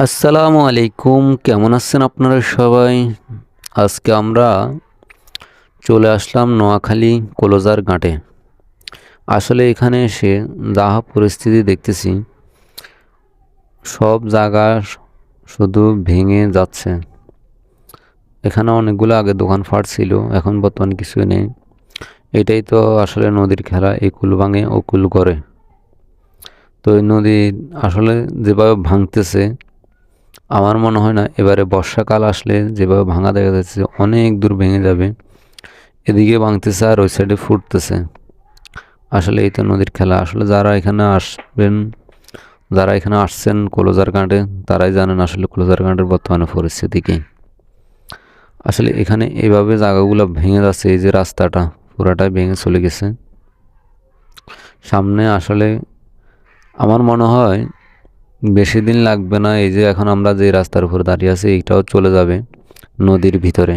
আসসালামু আলাইকুম, কেমন আছেন আপনারা সবাই? আজকে আমরা চলে আসলাম নোয়াখালী কলোজার ঘাটে। আসলে এখানে এসে যা পরিস্থিতি দেখতেছি, সব জায়গা শুধু ভেঙে যাচ্ছে। এখানে অনেকগুলো আগে দোকানপাট ছিল, এখন বর্তমানে কিছুই নেই। এটাই তো আসলে নদীর খেলা, এই কুল ভাঙে ও কুল করে। তো এই নদী আসলে যেভাবে ভাঙতেছে, আমার মনে হয় না এবারে বর্ষাকাল আসলে যেভাবে ভাঙা দেখা যাচ্ছে অনেক দূর ভেঙে যাবে। এদিকে ভাঙতেছে আর ওই সাইডে ফুটতেছে। আসলে এই তো নদীর খেলা। আসলে যারা এখানে আসবেন, যারা এখানে আসছেন কলোজার ঘাটে, তারাই জানেন আসলে কলোজার ঘাটের বর্তমানে পরিস্থিতি কি। আসলে এখানে এইভাবে জায়গাগুলো ভেঙে যাচ্ছে, এই যে রাস্তাটা পুরাটাই ভেঙে চলে গেছে। সামনে আসলে আমার মনে হয় বেশি দিন লাগবে না, এই যে এখন আমরা যে রাস্তার উপর দাঁড়িয়ে আছি এইটাও চলে যাবে নদীর ভিতরে।